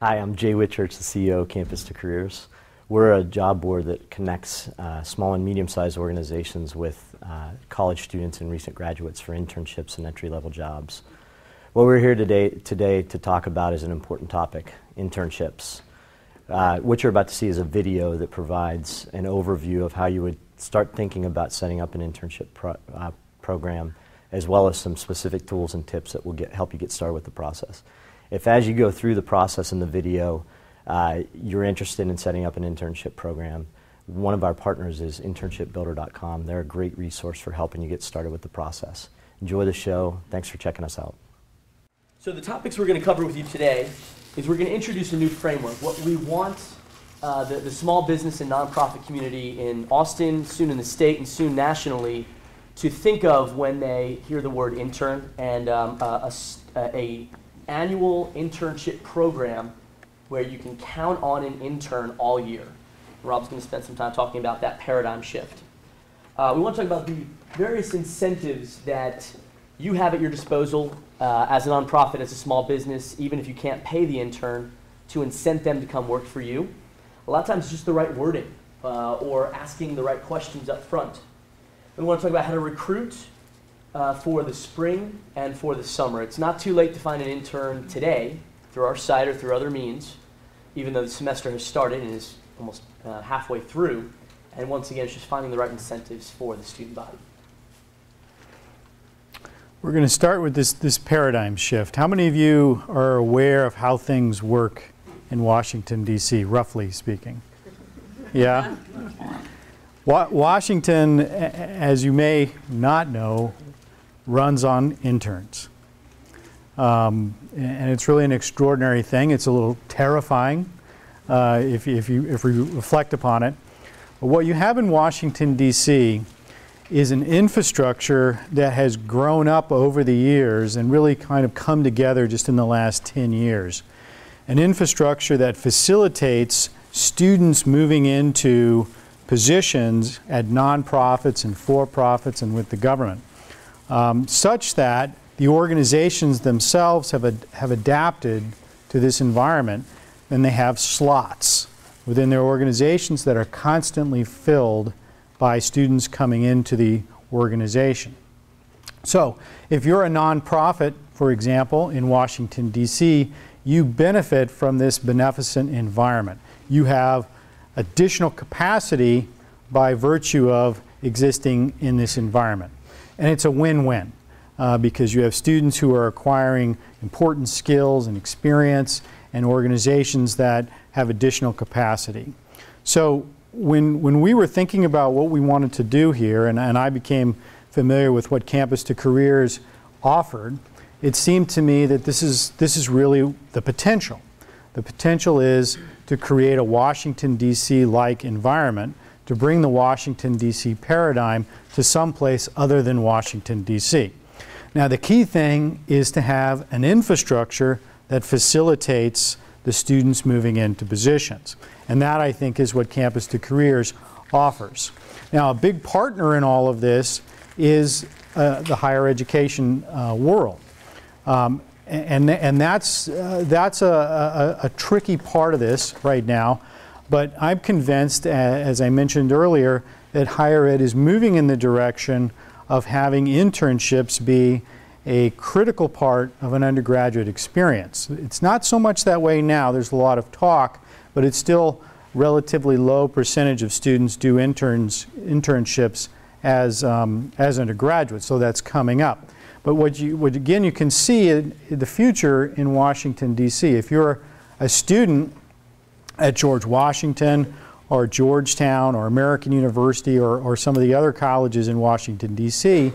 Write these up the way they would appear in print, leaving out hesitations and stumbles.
Hi, I'm Jay Whitchurch, the CEO of Campus2Careers. We're a job board that connects small and medium-sized organizations with college students and recent graduates for internships and entry-level jobs. What we're here today to talk about is an important topic, internships. What you're about to see is a video that provides an overview of how you would start thinking about setting up an internship program, as well as some specific tools and tips that will help you get started with the process. If as you go through the process in the video, you're interested in setting up an internship program, one of our partners is internshipbuilder.com. They're a great resource for helping you get started with the process. Enjoy the show. Thanks for checking us out. So the topics we're going to cover with you today is we're going to introduce a new framework. What we want the small business and nonprofit community in Austin, soon in the state, and soon nationally to think of when they hear the word intern, and a annual internship program where you can count on an intern all year. Rob's going to spend some time talking about that paradigm shift. We want to talk about the various incentives that you have at your disposal as a nonprofit, as a small business, even if you can't pay the intern, to incent them to come work for you. A lot of times it's just the right wording or asking the right questions up front. We want to talk about how to recruit for the spring and for the summer. It's not too late to find an intern today through our site or through other means, even though the semester has started and is almost halfway through. And once again, it's just finding the right incentives for the student body. We're going to start with this paradigm shift. How many of you are aware of how things work in Washington, D.C., roughly speaking? Yeah? Washington, as you may not know, runs on interns. And it's really an extraordinary thing. It's a little terrifying if we reflect upon it. But what you have in Washington, D.C. is an infrastructure that has grown up over the years and really kind of come together just in the last 10 years. An infrastructure that facilitates students moving into positions at nonprofits and for-profits and with the government, such that the organizations themselves have adapted to this environment, and they have slots within their organizations that are constantly filled by students coming into the organization. So if you're a nonprofit, for example, in Washington, D.C., you benefit from this beneficent environment. You have additional capacity by virtue of existing in this environment. And it's a win-win because you have students who are acquiring important skills and experience and organizations that have additional capacity. So when we were thinking about what we wanted to do here, and I became familiar with what Campus2Careers offered, it seemed to me that this is really the potential. The potential is to create a Washington, D.C.-like environment, to bring the Washington, D.C. paradigm to someplace other than Washington, D.C. Now, the key thing is to have an infrastructure that facilitates the students moving into positions. And that, I think, is what Campus2Careers offers. Now, a big partner in all of this is the higher education world. And that's a tricky part of this right now. But I'm convinced, as I mentioned earlier, that higher ed is moving in the direction of having internships be a critical part of an undergraduate experience. It's not so much that way now. There's a lot of talk, but it's still relatively low percentage of students do internships as undergraduates, so that's coming up. But what again you can see in the future in Washington, D.C., if you're a student at George Washington or Georgetown or American University or some of the other colleges in Washington, D.C.,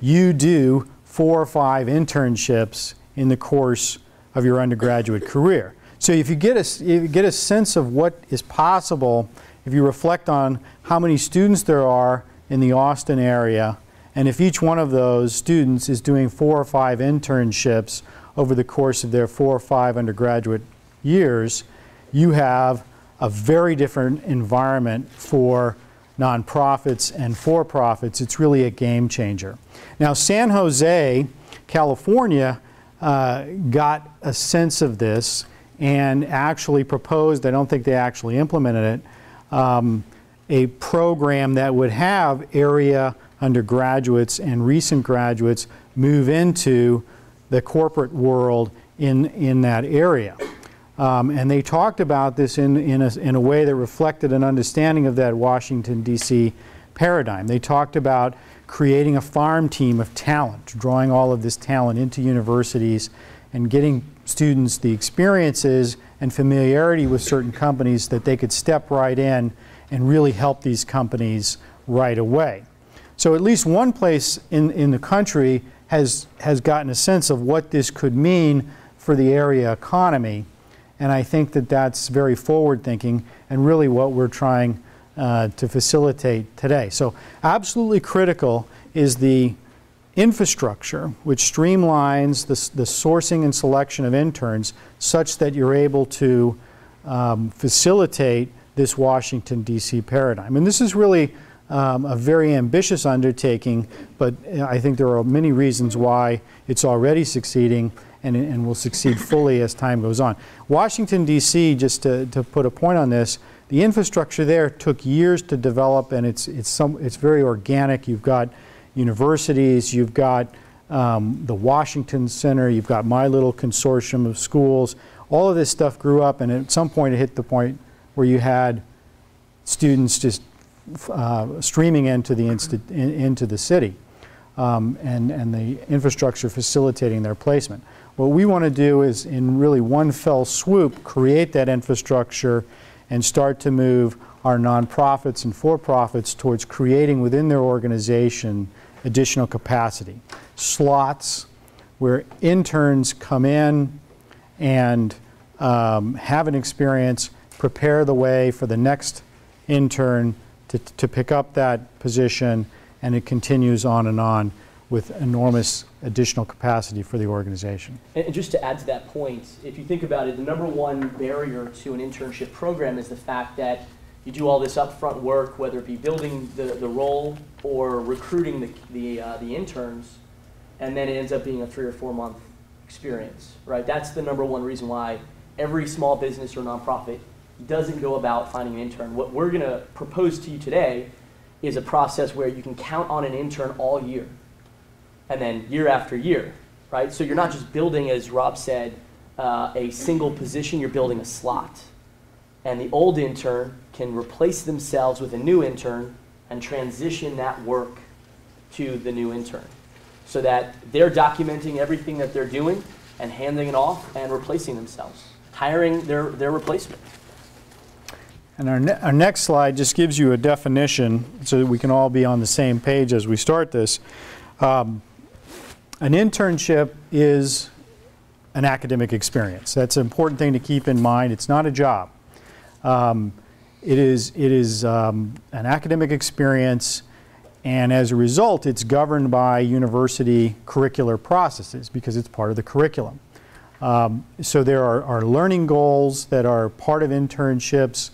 you do 4 or 5 internships in the course of your undergraduate career. So if you get a sense of what is possible, if you reflect on how many students there are in the Austin area, and if each one of those students is doing 4 or 5 internships over the course of their 4 or 5 undergraduate years, you have a very different environment for nonprofits and for-profits. It's really a game changer. Now, San Jose, California, got a sense of this and actually proposed, I don't think they actually implemented it, a program that would have area undergraduates and recent graduates move into the corporate world in that area. And they talked about this in a way that reflected an understanding of that Washington, D.C. paradigm. They talked about creating a farm team of talent, drawing all of this talent into universities and getting students the experiences and familiarity with certain companies that they could step right in and really help these companies right away. So at least one place in the country has gotten a sense of what this could mean for the area economy, and I think that that's very forward-thinking and really what we're trying to facilitate today. So absolutely critical is the infrastructure which streamlines the sourcing and selection of interns such that you're able to facilitate this Washington, D.C. paradigm. And this is really a very ambitious undertaking, but I think there are many reasons why it's already succeeding and will succeed fully as time goes on. Washington, D.C., just to put a point on this, the infrastructure there took years to develop, and it's very organic. You've got universities, you've got the Washington Center, you've got my little consortium of schools. All of this stuff grew up, and at some point it hit the point where you had students just streaming into the city, and the infrastructure facilitating their placement. What we want to do is, in really one fell swoop, create that infrastructure and start to move our nonprofits and for-profits towards creating within their organization additional capacity. Slots where interns come in and have an experience, prepare the way for the next intern to pick up that position, and it continues on with enormous additional capacity for the organization. And just to add to that point, if you think about it, the number one barrier to an internship program is the fact that you do all this upfront work, whether it be building the role or recruiting the interns, and then it ends up being a 3 or 4 month experience, right? That's the number one reason why every small business or nonprofit doesn't go about finding an intern. What we're going to propose to you today is a process where you can count on an intern all year, and then year after year, right? So you're not just building, as Rob said, a single position, you're building a slot. And the old intern can replace themselves with a new intern and transition that work to the new intern so that they're documenting everything that they're doing and handing it off and replacing themselves, hiring their replacement. And our next slide just gives you a definition so that we can all be on the same page as we start this. An internship is an academic experience. That's an important thing to keep in mind. It's not a job. It is an academic experience, and as a result, it's governed by university curricular processes because it's part of the curriculum. So there are learning goals that are part of internships,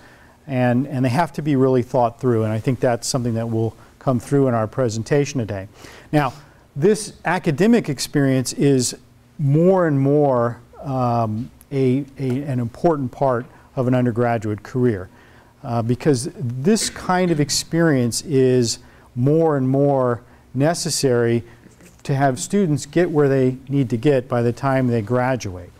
and they have to be really thought through, and I think that's something that will come through in our presentation today. Now, this academic experience is more and more an important part of an undergraduate career because this kind of experience is more and more necessary to have students get where they need to get by the time they graduate.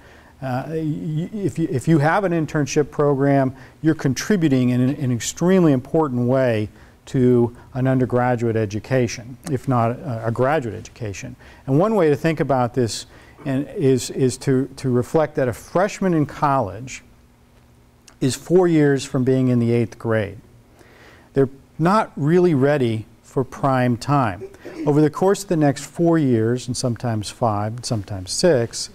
If you have an internship program, you're contributing in an extremely important way to an undergraduate education, if not a graduate education. And one way to think about this is to reflect that a freshman in college is 4 years from being in the 8th grade. They're not really ready for prime time. Over the course of the next 4 years, and sometimes 5, and sometimes 6,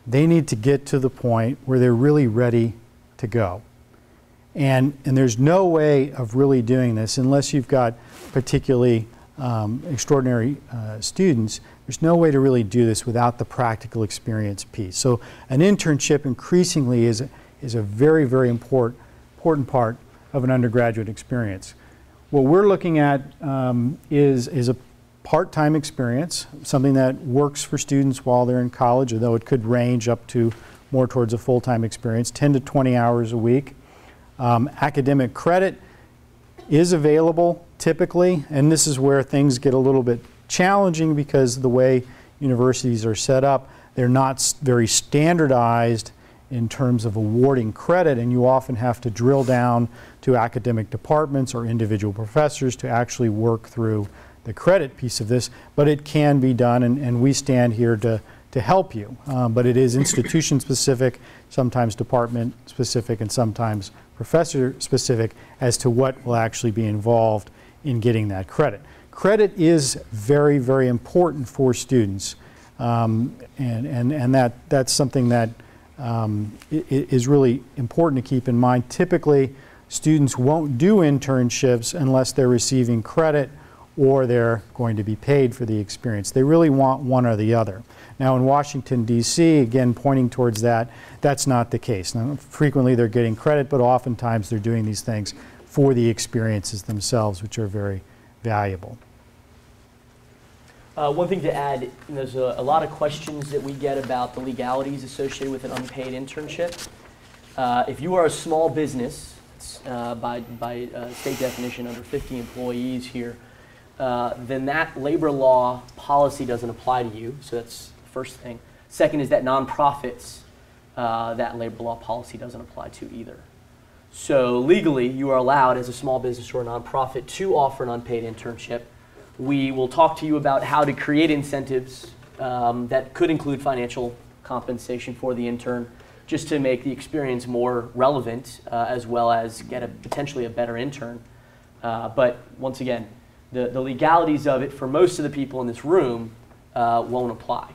they need to get to the point where they're really ready to go. And there's no way of really doing this unless you've got particularly extraordinary students. There's no way to really do this without the practical experience piece. So an internship increasingly is a very, very important part of an undergraduate experience. What we're looking at is a part-time experience, something that works for students while they're in college, although it could range up to more towards a full-time experience, 10 to 20 hours a week. Academic credit is available typically, and this is where things get a little bit challenging because the way universities are set up, they're not very standardized in terms of awarding credit, and you often have to drill down to academic departments or individual professors to actually work through the credit piece of this, but it can be done, and we stand here to help you. But it is institution specific, sometimes department specific, and sometimes professor specific as to what will actually be involved in getting that credit. Credit is very, very important for students, and that's something that is really important to keep in mind. Typically, students won't do internships unless they're receiving credit or they're going to be paid for the experience. They really want one or the other. Now in Washington, D.C., again pointing towards that, that's not the case. Now, frequently they're getting credit, but oftentimes they're doing these things for the experiences themselves, which are very valuable. One thing to add, there's a lot of questions that we get about the legalities associated with an unpaid internship. If you are a small business, by state definition under 50 employees here, then that labor law policy doesn't apply to you, so that's the first thing. Second is that nonprofits, that labor law policy doesn't apply to either. So legally, you are allowed as a small business or a nonprofit to offer an unpaid internship. We will talk to you about how to create incentives that could include financial compensation for the intern, just to make the experience more relevant, as well as get potentially a better intern. But once again, the legalities of it for most of the people in this room won't apply.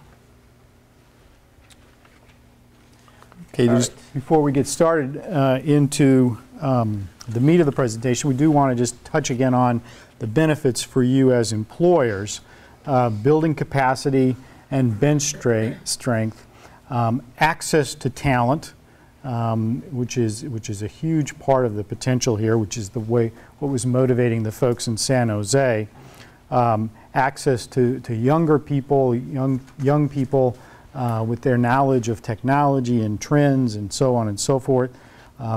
Okay, just before we get started into the meat of the presentation, we do want to just touch again on the benefits for you as employers, building capacity and bench strength, access to talent, which is a huge part of the potential here, which is what was motivating the folks in San Jose, access to younger people, young people with their knowledge of technology and trends and so on and so forth,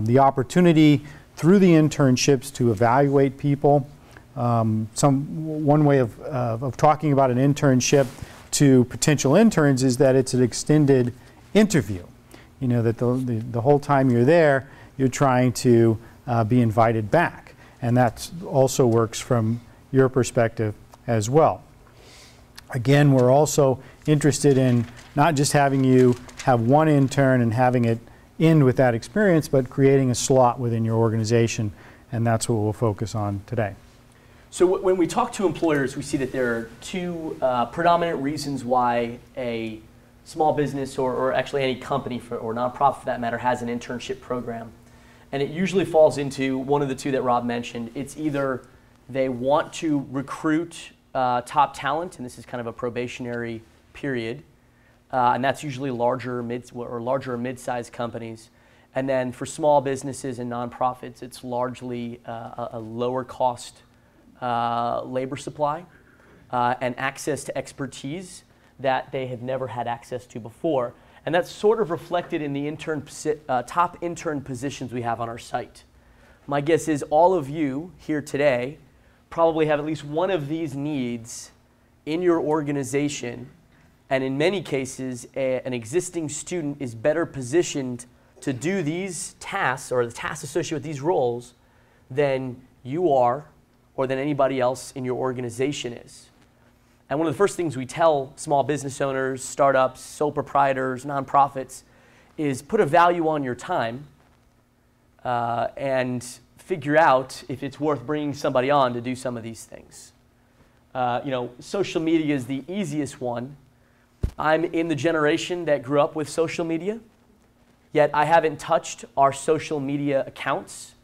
the opportunity through the internships to evaluate people. One way of talking about an internship to potential interns is that it's an extended interview. You know, that the whole time you're there, you're trying to be invited back. And that also works from your perspective as well. Again, we're also interested in not just having you have one intern and having it end with that experience, but creating a slot within your organization, and that's what we'll focus on today. So when we talk to employers, we see that there are two predominant reasons why a small business or actually any company or nonprofit for that matter has an internship program. And it usually falls into one of the two that Rob mentioned. It's either they want to recruit top talent, and this is kind of a probationary period, and that's usually larger or mid-sized companies. And then for small businesses and nonprofits, it's largely a lower cost labor supply and access to expertise that they have never had access to before. And that's sort of reflected in the top intern positions we have on our site. My guess is all of you here today probably have at least one of these needs in your organization, and in many cases, an existing student is better positioned to do these tasks or the tasks associated with these roles than you are or than anybody else in your organization is. And one of the first things we tell small business owners, startups, sole proprietors, nonprofits is put a value on your time and figure out if it's worth bringing somebody on to do some of these things. Social media is the easiest one. I'm in the generation that grew up with social media, yet I haven't touched our social media accounts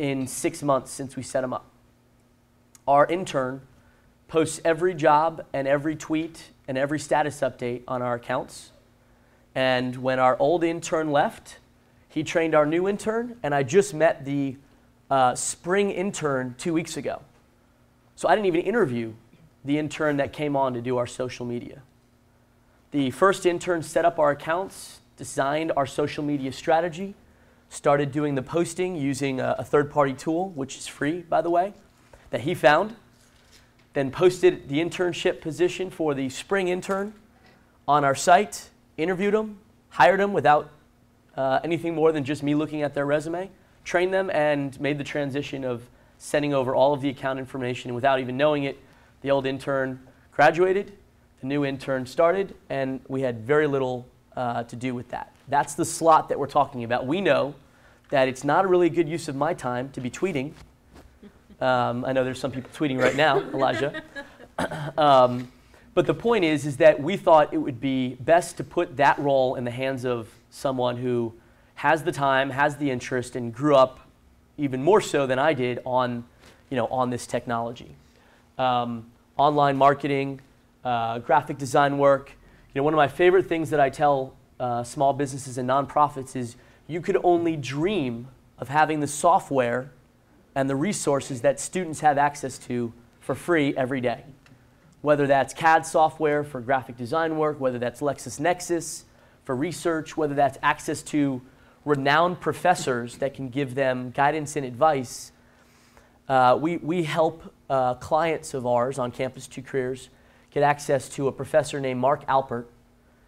in 6 months since we set them up. Our intern posts every job and every tweet and every status update on our accounts. And when our old intern left, he trained our new intern, and I just met the spring intern 2 weeks ago. So I didn't even interview the intern that came on to do our social media. The first intern set up our accounts designed our social media strategy, started doing the posting using a third-party tool, which is free, by the way, that he found, then posted the internship position for the spring intern on our site, interviewed them, hired them without anything more than just me looking at their resume, trained them, and made the transition of sending over all of the account information. And without even knowing it, the old intern graduated, the new intern started, and we had very little to do with that. That's the slot that we're talking about. We know that it's not a really good use of my time to be tweeting. I know there's some people tweeting right now, Elijah. But the point is that we thought it would be best to put that role in the hands of someone who has the time, has the interest, and grew up even more so than I did on this technology. Online marketing, graphic design work. One of my favorite things that I tell small businesses and nonprofits is you could only dream of having the software and the resources that students have access to for free every day. Whether that's CAD software for graphic design work, whether that's LexisNexis for research, whether that's access to renowned professors that can give them guidance and advice. We help clients of ours on Campus2Careers get access to a professor named Mark Alpert.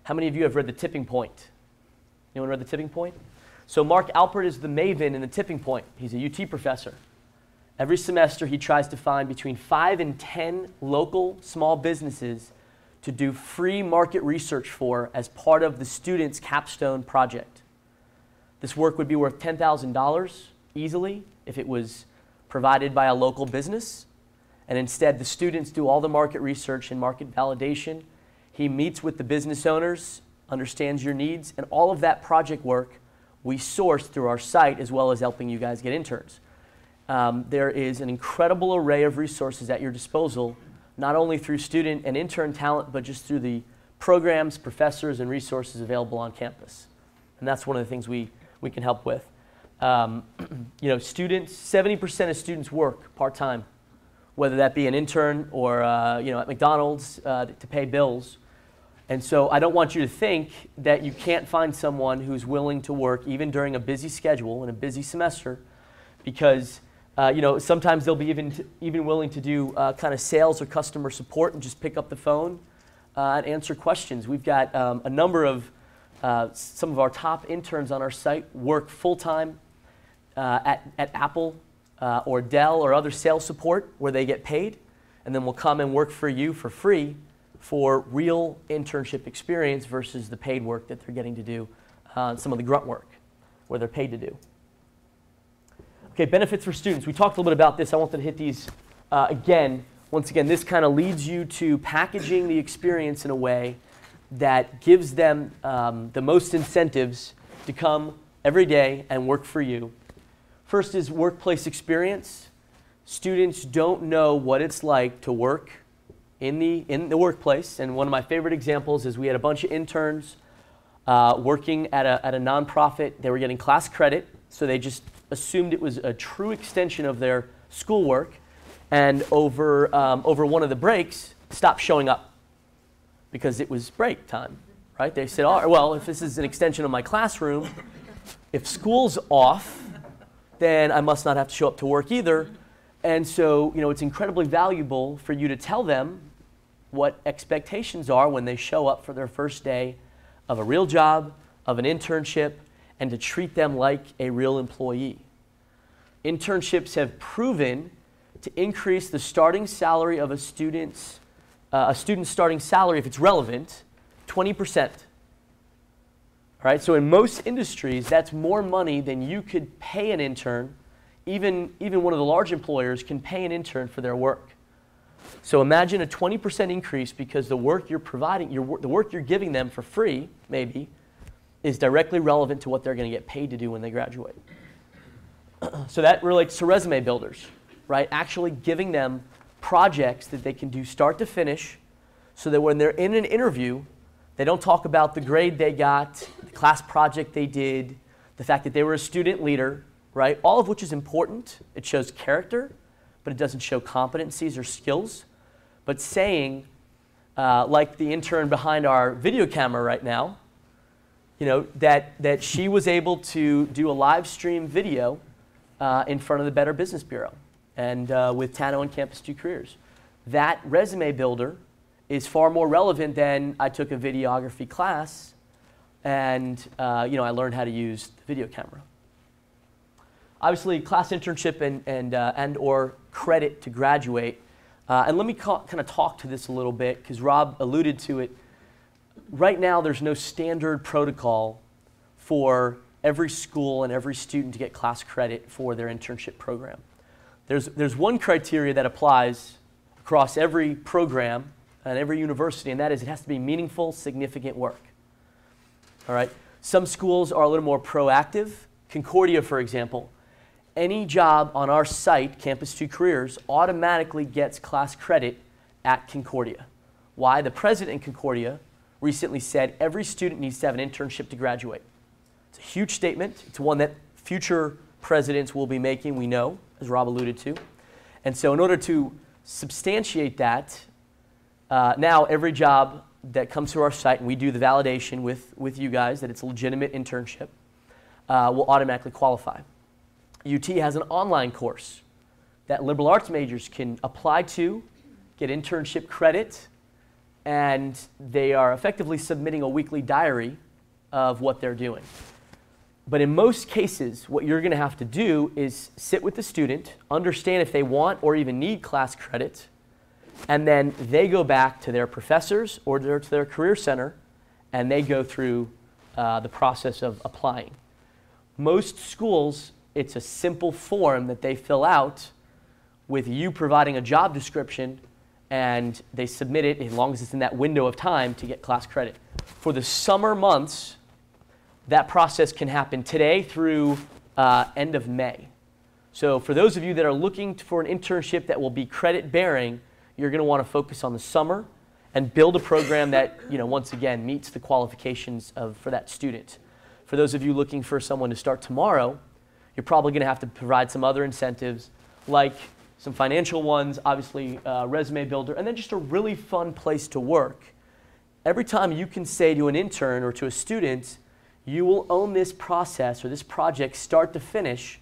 How many of you have read The Tipping Point? Anyone read The Tipping Point? So Mark Alpert is the maven in The Tipping Point. He's a UT professor. Every semester he tries to find between 5 and 10 local small businesses to do free market research for as part of the student's capstone project. This work would be worth $10,000 easily if it was provided by a local business. And instead, the students do all the market research and market validation. He meets with the business owners, understands your needs, and all of that project work we source through our site as well as helping you guys get interns. There is an incredible array of resources at your disposal, not only through student and intern talent, but just through the programs, professors, and resources available on campus. And that's one of the things we can help with. Students, 70% of students work part-time, whether that be an intern or at McDonald's to pay bills. And so I don't want you to think that you can't find someone who's willing to work even during a busy schedule and a busy semester, because sometimes they'll be even willing to do kind of sales or customer support and just pick up the phone and answer questions. We've got a number of some of our top interns on our site work full-time at Apple or Dell or other sales support where they get paid, and then will come and work for you for free for real internship experience versus the paid work that they're getting to do, some of the grunt work where they're paid to do. Okay, benefits for students. We talked a little bit about this. I wanted to hit these again. Once again, this kind of leads you to packaging the experience in a way that gives them the most incentives to come every day and work for you. First is workplace experience. Students don't know what it's like to work in the workplace, and one of my favorite examples is we had a bunch of interns working at a nonprofit. They were getting class credit, so they just assumed it was a true extension of their schoolwork, and over one of the breaks, stopped showing up because it was break time, right? They said, oh, well, if this is an extension of my classroom, if school's off, then I must not have to show up to work either. And so, it's incredibly valuable for you to tell them what expectations are when they show up for their first day of a real job, of an internship, and to treat them like a real employee. Internships have proven to increase the starting salary of a student's starting salary, if it's relevant, 20%. All right, so in most industries, that's more money than you could pay an intern. Even one of the large employers can pay an intern for their work. So imagine a 20% increase because the work you're providing, the work you're giving them for free, maybe, is directly relevant to what they're going to get paid to do when they graduate. So that relates to resume builders, right? Actually giving them projects that they can do start to finish so that when they're in an interview, they don't talk about the grade they got, the class project they did, the fact that they were a student leader, right? All of which is important. It shows character, but it doesn't show competencies or skills. But saying, like the intern behind our video camera right now, that she was able to do a live stream video in front of the Better Business Bureau and with TANO and Campus2Careers. That resume builder is far more relevant than I took a videography class and I learned how to use the video camera. Obviously, class internship and or credit to graduate. And let me kind of talk to this a little bit because Rob alluded to it. Right now, there's no standard protocol for every school and every student to get class credit for their internship program. There's one criteria that applies across every program and every university, and that is it has to be meaningful, significant work. All right? Some schools are a little more proactive. Concordia, for example, any job on our site, Campus2Careers, automatically gets class credit at Concordia. Why? The president in Concordia recently said every student needs to have an internship to graduate. It's a huge statement. It's one that future presidents will be making, we know, as Rob alluded to. And so in order to substantiate that, now every job that comes to our site, and we do the validation with you guys that it's a legitimate internship, will automatically qualify. UT has an online course that liberal arts majors can apply to, get internship credit, and they are effectively submitting a weekly diary of what they're doing. But in most cases, what you're going to have to do is sit with the student, understand if they want or even need class credit, and then they go back to their professors or to their career center, and they go through the process of applying. Most schools, it's a simple form that they fill out with you providing a job description, and they submit it as long as it's in that window of time to get class credit. For the summer months, that process can happen today through end of May. So for those of you that are looking for an internship that will be credit-bearing, you're going to want to focus on the summer and build a program that, once again, meets the qualifications for that student. For those of you looking for someone to start tomorrow, you're probably going to have to provide some other incentives, like some financial ones, obviously resume builder, and then just a really fun place to work. Every time you can say to an intern or to a student, you will own this process or this project start to finish,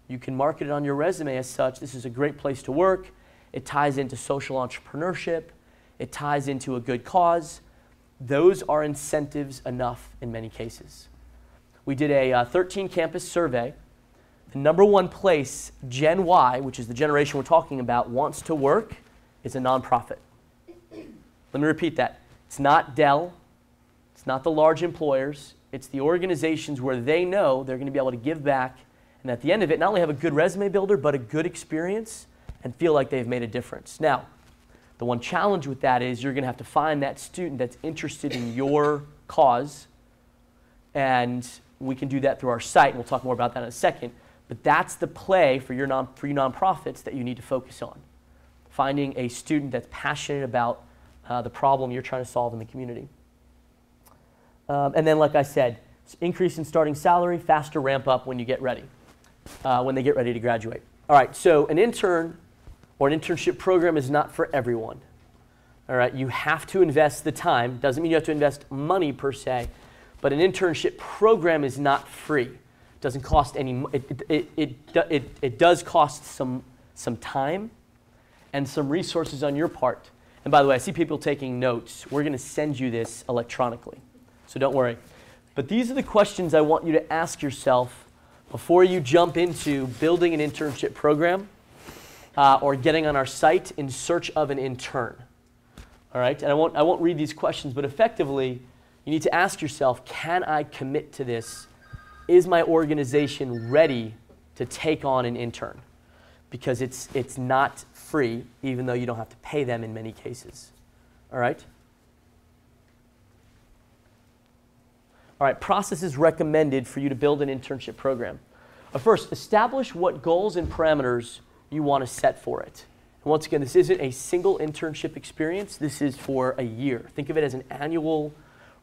you can market it on your resume as such. This is a great place to work. It ties into social entrepreneurship. It ties into a good cause. Those are incentives enough in many cases. We did a 13 campus survey. The number one place Gen Y, which is the generation we're talking about, wants to work is a nonprofit. Let me repeat that. It's not Dell. It's not the large employers. It's the organizations where they know they're going to be able to give back and at the end of it, not only have a good resume builder, but a good experience and feel like they've made a difference. Now, the one challenge with that is you're going to have to find that student that's interested in your cause, and we can do that through our site, and we'll talk more about that in a second. But that's the play for your nonprofits that you need to focus on. Finding a student that's passionate about the problem you're trying to solve in the community. And then, like I said, increase in starting salary, faster ramp up when you get ready, when they get ready to graduate. All right, so an intern or an internship program is not for everyone. All right, you have to invest the time. Doesn't mean you have to invest money per se, but an internship program is not free. Doesn't cost any. It does cost some time and some resources on your part. And by the way, I see people taking notes. We're going to send you this electronically, so don't worry. But these are the questions I want you to ask yourself before you jump into building an internship program or getting on our site in search of an intern. All right, and I won't read these questions, but effectively, you need to ask yourself: can I commit to this? Is my organization ready to take on an intern? Because it's not free, even though you don't have to pay them in many cases. All right? All right, processes recommended for you to build an internship program. First, establish what goals and parameters you want to set for it. And once again, this isn't a single internship experience. This is for a year. Think of it as an annual,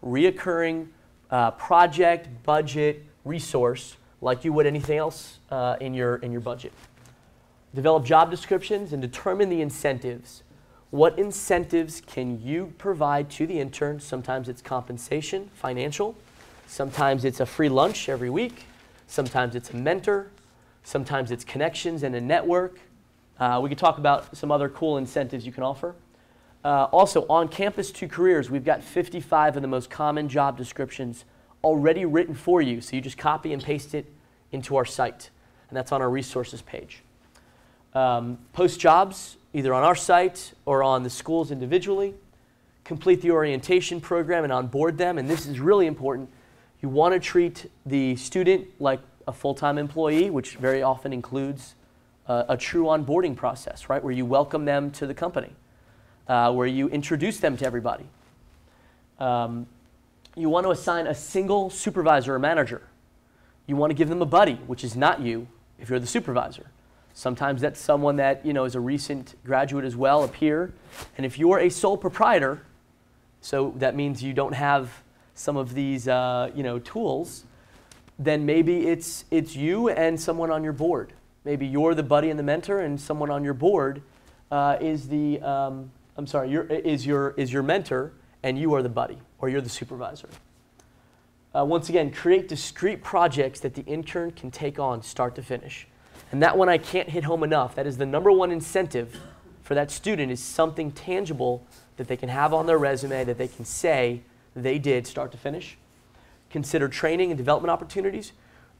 reoccurring project, budget, resource, like you would anything else in your budget. Develop job descriptions and determine the incentives. What incentives can you provide to the intern? Sometimes it's compensation, financial. Sometimes it's a free lunch every week. Sometimes it's a mentor. Sometimes it's connections and a network. We could talk about some other cool incentives you can offer. Also, on Campus2Careers, we've got 55 of the most common job descriptions already written for you. So you just copy and paste it into our site. And that's on our resources page. Post jobs, either on our site or on the schools individually. Complete the orientation program and onboard them. And this is really important. You want to treat the student like a full-time employee, which very often includes a true onboarding process, right? Where you welcome them to the company, where you introduce them to everybody. You want to assign a single supervisor or manager. You want to give them a buddy, which is not you if you're the supervisor. Sometimes that's someone that is a recent graduate as well, a peer. And if you're a sole proprietor, so that means you don't have some of these tools, then maybe it's you and someone on your board. Maybe you're the buddy and the mentor, and someone on your board is your mentor, and you are the buddy, or you're the supervisor. Once again, create discrete projects that the intern can take on start to finish. And that one I can't hit home enough. That is the #1 incentive for that student, is something tangible that they can have on their resume, that they can say they did start to finish. Consider training and development opportunities.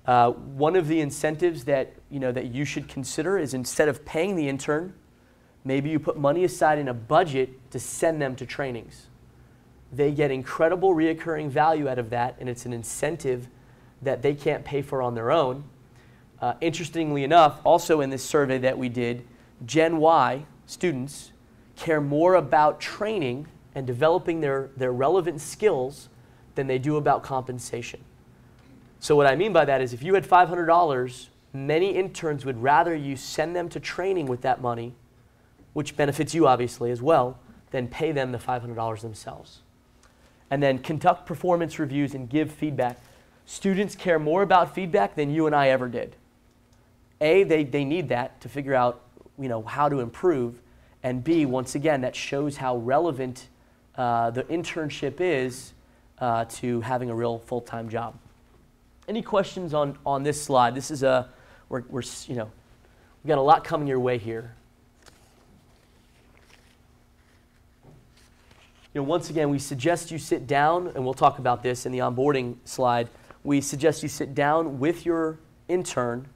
One of the incentives that you should consider is, instead of paying the intern, maybe you put money aside in a budget to send them to trainings. They get incredible reoccurring value out of that, and it's an incentive that they can't pay for on their own. Interestingly enough, also in this survey that we did, Gen Y students care more about training and developing their relevant skills than they do about compensation. So what I mean by that is, if you had $500, many interns would rather you send them to training with that money, which benefits you obviously as well, than pay them the $500 themselves. And then conduct performance reviews and give feedback. Students care more about feedback than you and I ever did. A, they need that to figure out how to improve, and B, once again, that shows how relevant the internship is to having a real full-time job. Any questions on this slide? This is we've got a lot coming your way here. Once again, we suggest you sit down, and we'll talk about this in the onboarding slide. We suggest you sit down with your intern,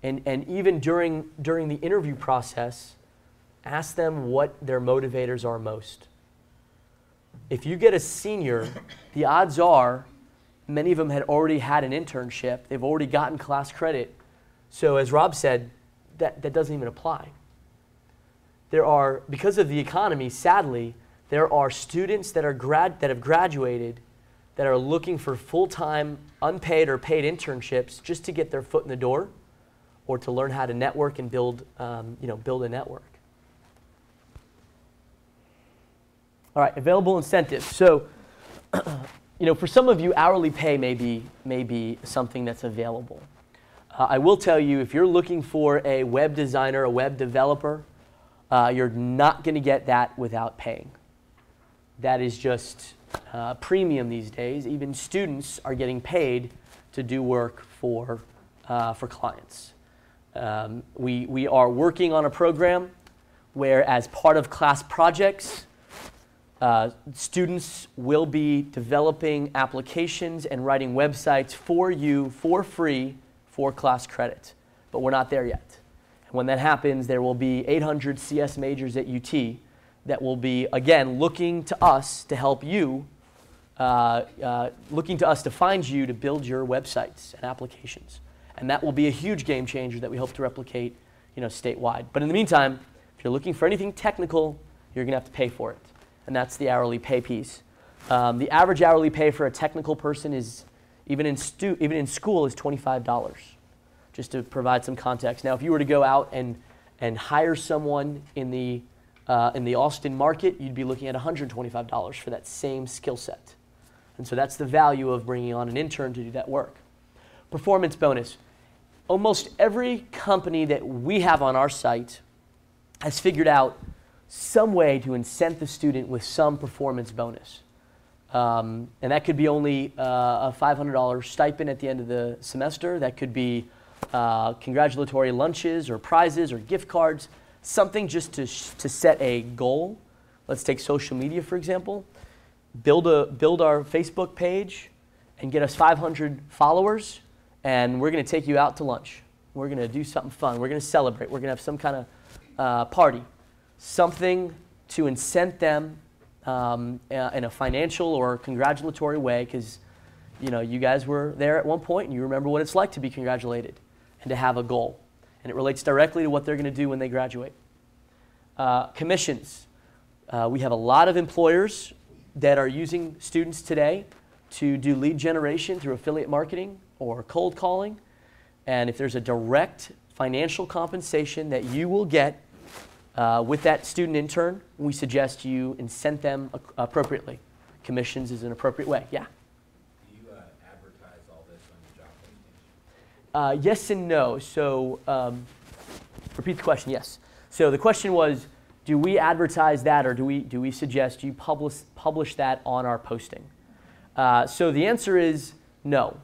and even during the interview process, ask them what their motivators are most. If you get a senior, the odds are many of them had already had an internship. They've already gotten class credit. So as Rob said, that doesn't even apply. Because of the economy, sadly, there are students that have graduated that are looking for full-time, unpaid or paid internships just to get their foot in the door, or to learn how to network and build a network. All right, available incentives. So, for some of you, hourly pay may be something that's available. I will tell you, if you're looking for a web designer, a web developer, you're not going to get that without paying. That is just premium these days. Even students are getting paid to do work for clients. We are working on a program where, as part of class projects, students will be developing applications and writing websites for you for free for class credit. But we're not there yet. And when that happens, there will be 800 CS majors at UT that will be, again, looking to us to help you, looking to us to find you to build your websites and applications. And that will be a huge game changer that we hope to replicate, statewide. But in the meantime, if you're looking for anything technical, you're going to have to pay for it. And that's the hourly pay piece. The average hourly pay for a technical person is, even in school, is $25, just to provide some context. Now, if you were to go out and hire someone in the Austin market, you'd be looking at $125 for that same skill set. And so that's the value of bringing on an intern to do that work. Performance bonus. Almost every company that we have on our site has figured out some way to incent the student with some performance bonus. And that could be only a $500 stipend at the end of the semester. That could be congratulatory lunches or prizes or gift cards, something just to set a goal. Let's take social media, for example. Build our Facebook page and get us 500 followers, and we're going to take you out to lunch. We're going to do something fun. We're going to celebrate. We're going to have some kind of party, something to incent them in a financial or congratulatory way, because you guys were there at one point and you remember what it's like to be congratulated and to have a goal. And it relates directly to what they're going to do when they graduate. Commissions. We have a lot of employers that are using students today to do lead generation through affiliate marketing or cold calling. And if there's a direct financial compensation that you will get with that student intern, we suggest you incent them appropriately. Commissions is an appropriate way. Yeah? Do you advertise all this on your job posting? Yes and no. So repeat the question. Yes. So the question was, do we advertise that, or do we suggest you publish that on our posting? So the answer is no.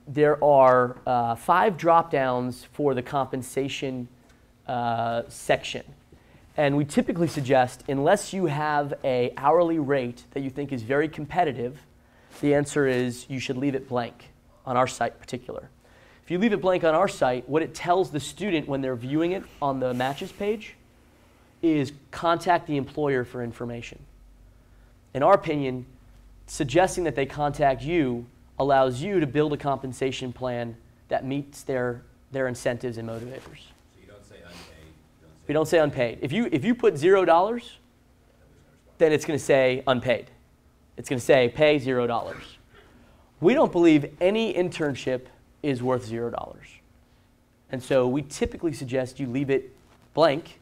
There are 5 drop-downs for the compensation section. And we typically suggest, unless you have an hourly rate that you think is very competitive, the answer is you should leave it blank on our site in particular. If you leave it blank on our site, what it tells the student when they're viewing it on the matches page is contact the employer for information. In our opinion, suggesting that they contact you allows you to build a compensation plan that meets their incentives and motivators. So you don't say unpaid? We don't say unpaid. If you put $0, then it's going to say unpaid. It's going to say pay $0. We don't believe any internship is worth $0. And so we typically suggest you leave it blank,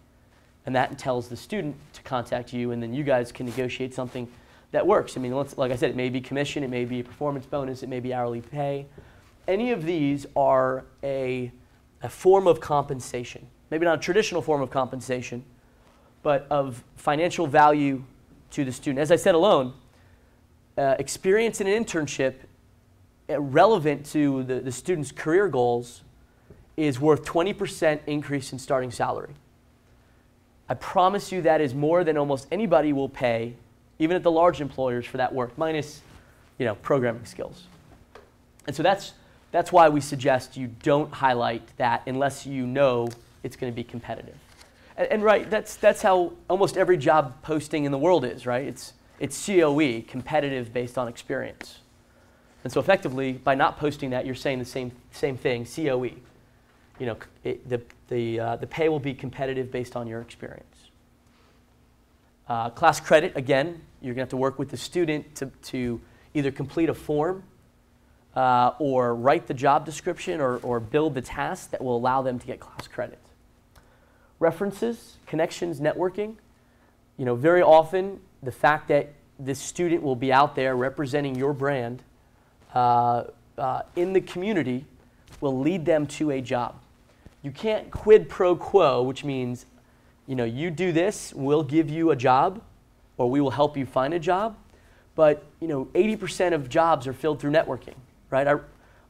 and that tells the student to contact you, and then you guys can negotiate something that works. I mean, like I said, it may be commission, it may be a performance bonus, it may be hourly pay. Any of these are a form of compensation. Maybe not a traditional form of compensation, but of financial value to the student. As I said alone, experience in an internship relevant to the student's career goals is worth 20% increase in starting salary. I promise you that is more than almost anybody will pay, even at the large employers, for that work, minus programming skills. And so that's why we suggest you don't highlight that unless you know it's going to be competitive. And right, that's how almost every job posting in the world is, right? It's COE, competitive based on experience. And so effectively, by not posting that, you're saying the same thing, COE. The pay will be competitive based on your experience. Class credit, again, you're going to have to work with the student to either complete a form or write the job description or build the task that will allow them to get class credit. References, connections, networking. Very often the fact that this student will be out there representing your brand in the community will lead them to a job. You can't quid pro quo, which means, you do this, we'll give you a job, or we will help you find a job. But, 80% of jobs are filled through networking, right?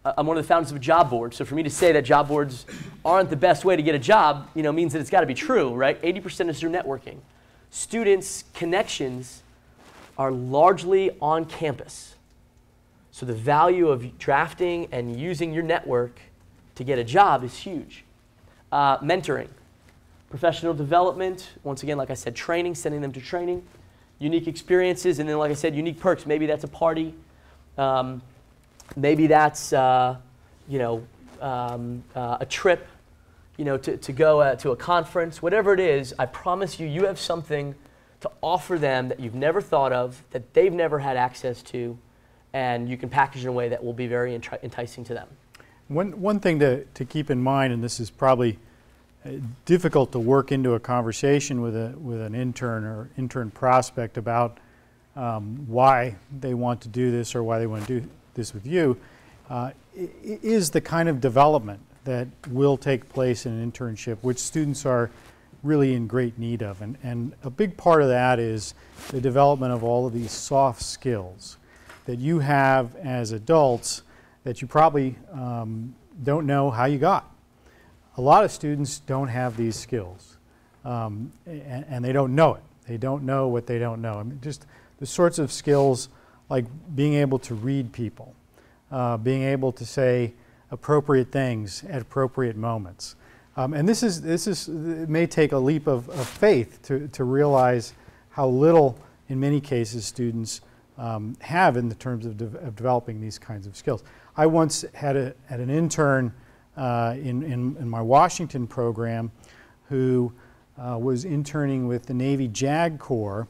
I'm one of the founders of a job board, so for me to say that job boards aren't the best way to get a job, means that it's got to be true, right? 80% is through networking. Students' connections are largely on campus. So the value of drafting and using your network to get a job is huge. Mentoring, professional development, once again, like I said, training, sending them to training, unique experiences, and then, like I said, unique perks. Maybe that's a party. Maybe that's a trip, to go to a conference. Whatever it is, I promise you have something to offer them that you've never thought of, that they've never had access to, and you can package in a way that will be very enticing to them. One thing to keep in mind, and this is probably difficult to work into a conversation with an intern or intern prospect about why they want to do this or why they want to do this with you, is the kind of development that will take place in an internship, which students are really in great need of. And a big part of that is the development of all of these soft skills that you have as adults that you probably don't know how you got. A lot of students don't have these skills, and they don't know it. They don't know what they don't know. I mean, just the sorts of skills like being able to read people, being able to say appropriate things at appropriate moments. And this is it may take a leap of faith to realize how little, in many cases, students have in the terms of developing these kinds of skills. I once had an intern in my Washington program who was interning with the Navy JAG Corps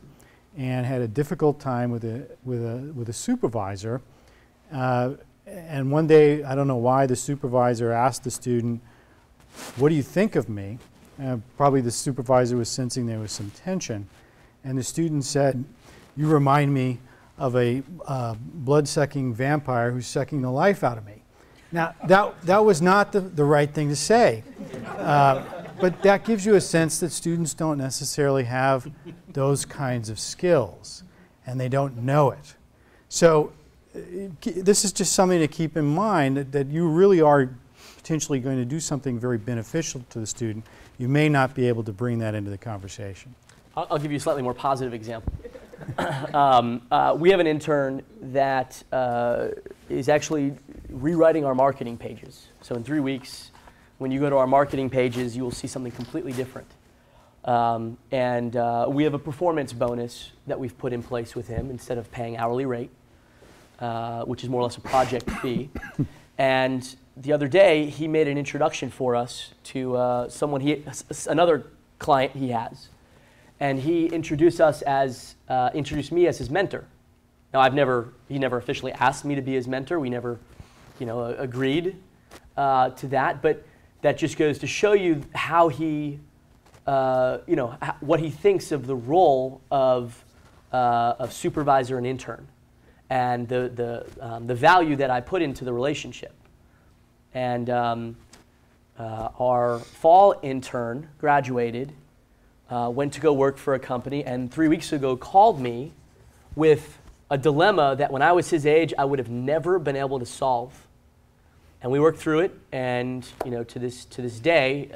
and had a difficult time with a supervisor. And one day, I don't know why, the supervisor asked the student, "What do you think of me?" Probably the supervisor was sensing there was some tension. And the student said, "You remind me of a blood-sucking vampire who's sucking the life out of me." Now, that was not the right thing to say. But that gives you a sense that students don't necessarily have those kinds of skills, and they don't know it. So this is just something to keep in mind, that you really are potentially going to do something very beneficial to the student. You may not be able to bring that into the conversation. I'll give you a slightly more positive example. We have an intern that is actually rewriting our marketing pages. So in 3 weeks, when you go to our marketing pages, you will see something completely different. And we have a performance bonus that we've put in place with him instead of paying hourly rate, which is more or less a project fee. And the other day, he made an introduction for us to another client he has. And he introduced me as his mentor. Now, he never officially asked me to be his mentor. We never, agreed to that. But that just goes to show you how he, what he thinks of the role of supervisor and intern, and the value that I put into the relationship. And our fall intern graduated. Went to go work for a company, and 3 weeks ago called me with a dilemma that when I was his age, I would have never been able to solve. And we worked through it, and to this day,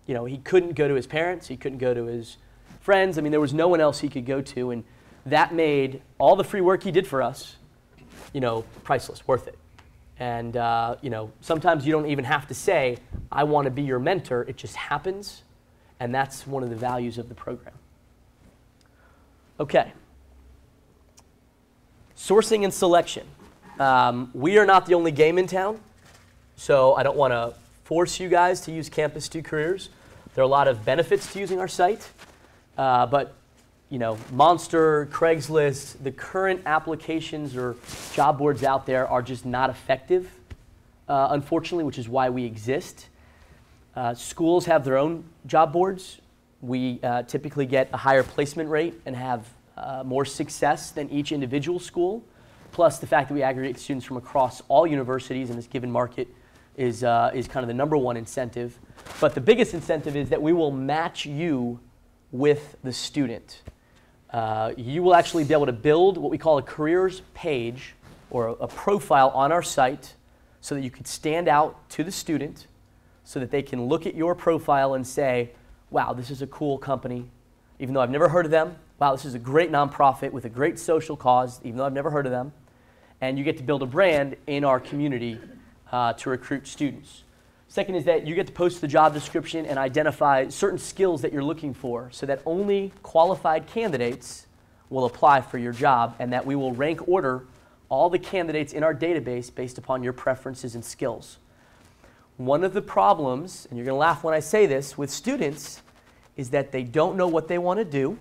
he couldn't go to his parents, he couldn't go to his friends. I mean, there was no one else he could go to, and that made all the free work he did for us, priceless, worth it. And sometimes you don't even have to say, "I want to be your mentor." It just happens. And that's one of the values of the program. Okay. Sourcing and selection. We are not the only game in town, so I don't want to force you guys to use Campus2Careers. There are a lot of benefits to using our site, but Monster, Craigslist, the current applications or job boards out there are just not effective, unfortunately, which is why we exist. Schools have their own job boards. We typically get a higher placement rate and have more success than each individual school. Plus, the fact that we aggregate students from across all universities in this given market is kind of the number one incentive. But the biggest incentive is that we will match you with the student. You will actually be able to build what we call a careers page or a profile on our site so that you could stand out to the student, so that they can look at your profile and say, "Wow, this is a cool company, even though I've never heard of them. Wow, this is a great nonprofit with a great social cause, even though I've never heard of them." And you get to build a brand in our community to recruit students. Second is that you get to post the job description and identify certain skills that you're looking for, so that only qualified candidates will apply for your job, and that we will rank order all the candidates in our database based upon your preferences and skills. One of the problems, and you're going to laugh when I say this, with students is that they don't know what they want to do,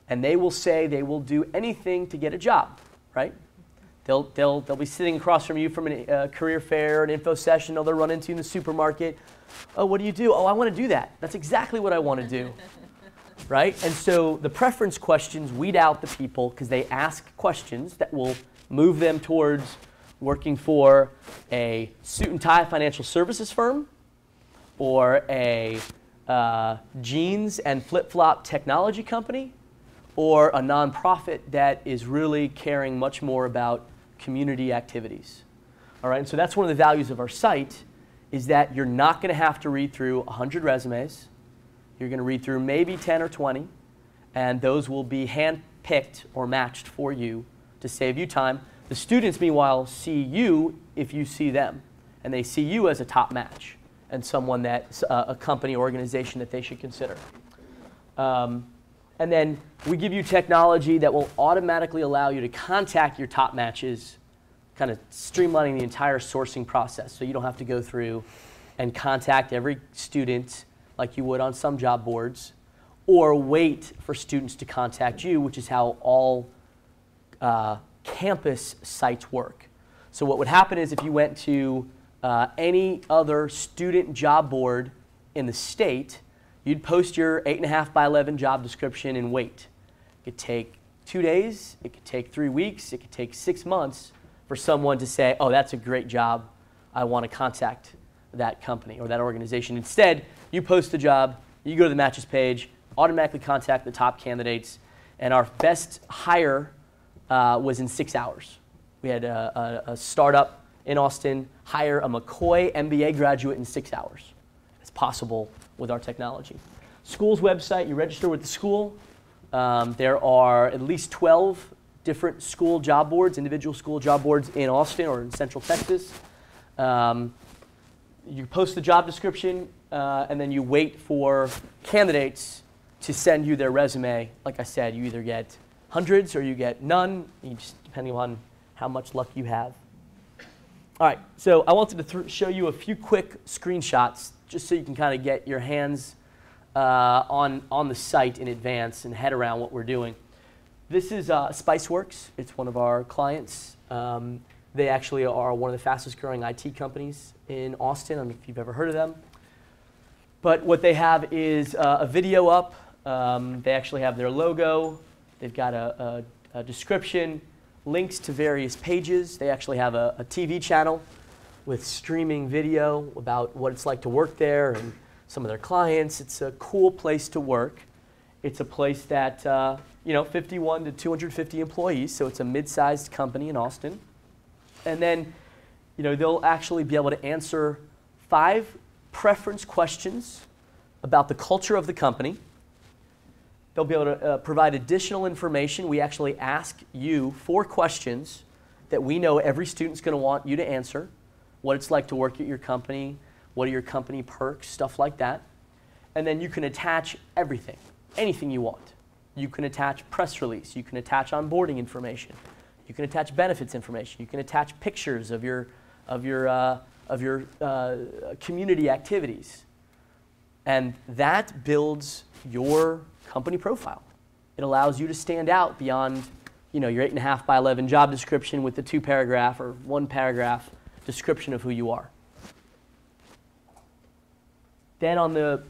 and they will say they will do anything to get a job, right? They'll be sitting across from you from a career fair, an info session, or they'll run into you in the supermarket. "Oh, what do you do?" "Oh, I want to do that. That's exactly what I want to do." Right? And so the preference questions weed out the people because they ask questions that will move them towards working for a suit and tie financial services firm, or a jeans and flip-flop technology company, or a nonprofit that is really caring much more about community activities. All right, and so that's one of the values of our site, is that you're not going to have to read through 100 resumes. You're going to read through maybe 10 or 20, and those will be hand-picked or matched for you to save you time. The students, meanwhile, see you if you see them, and they see you as a top match and someone that's a company or organization that they should consider. And then we give you technology that will automatically allow you to contact your top matches, kind of streamlining the entire sourcing process, so you don't have to go through and contact every student like you would on some job boards, or wait for students to contact you, which is how all campus sites work. So what would happen is if you went to any other student job board in the state, you'd post your 8.5 by 11 job description and wait. It could take 2 days, it could take 3 weeks, it could take 6 months for someone to say, oh, that's a great job, I want to contact that company or that organization. Instead, you post the job, you go to the matches page, automatically contact the top candidates, and our best hire was in 6 hours. We had a startup in Austin hire a McCoy MBA graduate in 6 hours. It's possible with our technology. School's website, you register with the school. There are at least 12 different school job boards, individual school job boards in Austin or in Central Texas. You post the job description, and then you wait for candidates to send you their resume. Like I said, you either get hundreds or you get none, just depending on how much luck you have. All right, so I wanted to show you a few quick screenshots just so you can kind of get your hands on the site in advance and head around what we're doing. This is Spiceworks. It's one of our clients. They actually are one of the fastest growing IT companies in Austin. I don't know if you've ever heard of them. But what they have is a video up. They actually have their logo. They've got a description, links to various pages. They actually have a TV channel with streaming video about what it's like to work there and some of their clients. It's a cool place to work. It's a place that, 51 to 250 employees, so it's a mid-sized company in Austin. And then, they'll actually be able to answer 5 preference questions about the culture of the company. They'll be able to provide additional information. We actually ask you 4 questions that we know every student's going to want you to answer. What it's like to work at your company, what are your company perks, stuff like that. And then you can attach everything, anything you want. You can attach press release. You can attach onboarding information. You can attach benefits information. You can attach pictures of your community activities. And that builds your company profile. It allows you to stand out beyond, your 8.5 by 11 job description with the 2-paragraph or 1-paragraph description of who you are. Then on the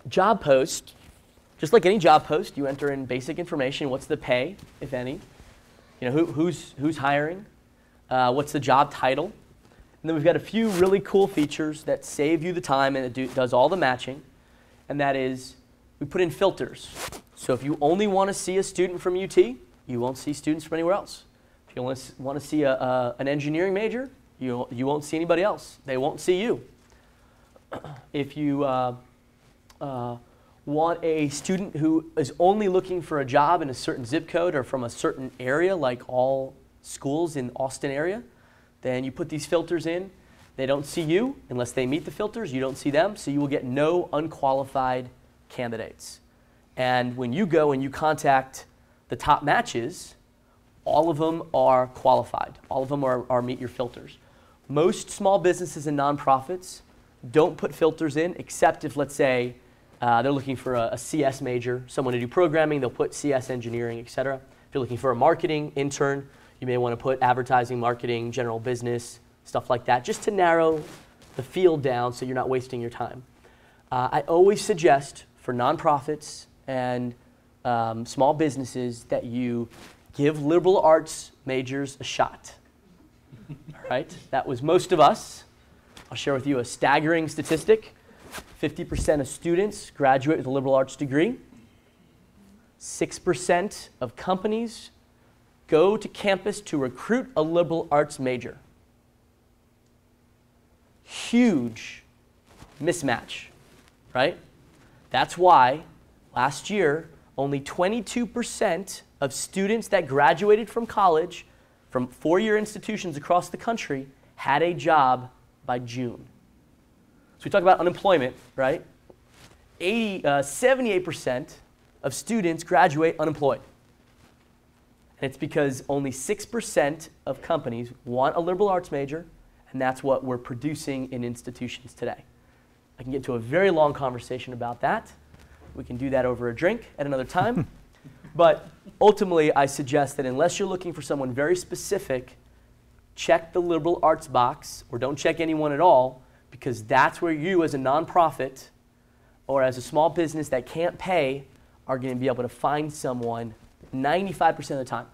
job post, just like any job post, you enter in basic information. What's the pay, if any? Who's hiring? What's the job title? And then we've got a few really cool features that save you the time and it does all the matching. And that is, we put in filters. So if you only want to see a student from UT, you won't see students from anywhere else. If you want to see an engineering major, you won't see anybody else. They won't see you. If you want a student who is only looking for a job in a certain zip code or from a certain area, like all schools in Austin area, then you put these filters in. They don't see you unless they meet the filters. You don't see them, so you will get no unqualified candidates. And when you go and you contact the top matches, all of them are qualified. All of them are meet your filters. Most small businesses and nonprofits don't put filters in, except if, let's say, they're looking for a CS major, someone to do programming, they'll put CS engineering, et cetera. If you're looking for a marketing intern, you may want to put advertising, marketing, general business, stuff like that, just to narrow the field down so you're not wasting your time. I always suggest for nonprofits and small businesses that you give liberal arts majors a shot. All right? That was most of us. I'll share with you a staggering statistic. 50% of students graduate with a liberal arts degree. 6% of companies go to campus to recruit a liberal arts major. Huge mismatch, right? That's why last year, only 22% of students that graduated from college from four-year institutions across the country had a job by June. So we talk about unemployment, right? 78% of students graduate unemployed. And it's because only 6% of companies want a liberal arts major, and that's what we're producing in institutions today. I can get into a very long conversation about that. We can do that over a drink at another time. But ultimately, I suggest that unless you're looking for someone very specific, check the liberal arts box, or don't check anyone at all, because that's where you as a nonprofit or as a small business that can't pay are going to be able to find someone 95% of the time,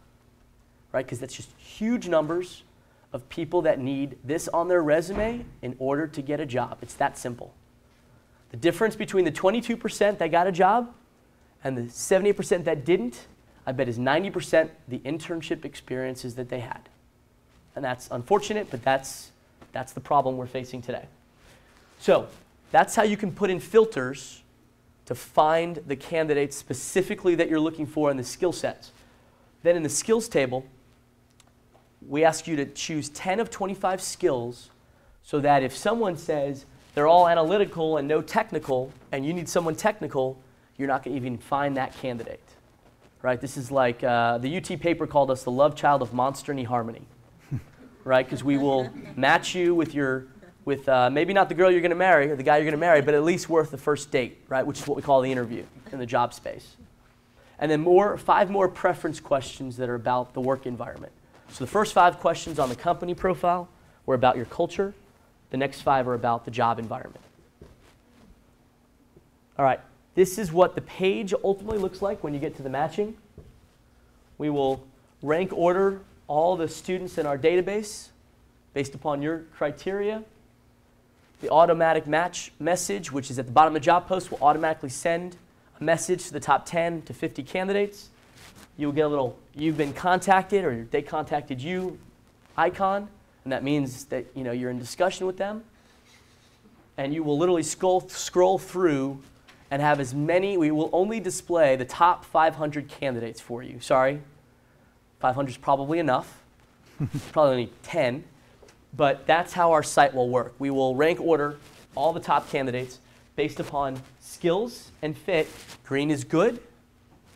right? Because that's just huge numbers of people that need this on their resume in order to get a job. It's that simple. The difference between the 22% that got a job and the 78% that didn't, I bet is 90% the internship experiences that they had. And that's unfortunate, but that's the problem we're facing today. So that's how you can put in filters to find the candidates specifically that you're looking for in the skill sets. Then in the skills table, we ask you to choose 10 of 25 skills so that if someone says they're all analytical and no technical, and you need someone technical, you're not going to even find that candidate. Right? This is like the UT paper called us the love child of monster and eHarmony. Right? Because we will match you with maybe not the girl you're going to marry or the guy you're going to marry, but at least worth the first date, right? Which is what we call the interview in the job space. And then 5 more preference questions that are about the work environment. So the first 5 questions on the company profile were about your culture. The next 5 are about the job environment. All right, this is what the page ultimately looks like when you get to the matching. We will rank order all the students in our database based upon your criteria. The automatic match message, which is at the bottom of the job post, will automatically send a message to the top 10 to 50 candidates. You'll get a little "you've been contacted" or "they contacted you" icon, and that means that you're in discussion with them. And you will literally scroll through and have as many. We will only display the top 500 candidates for you. Sorry, 500 is probably enough. Probably only 10. But that's how our site will work. We will rank order all the top candidates based upon skills and fit. Green is good,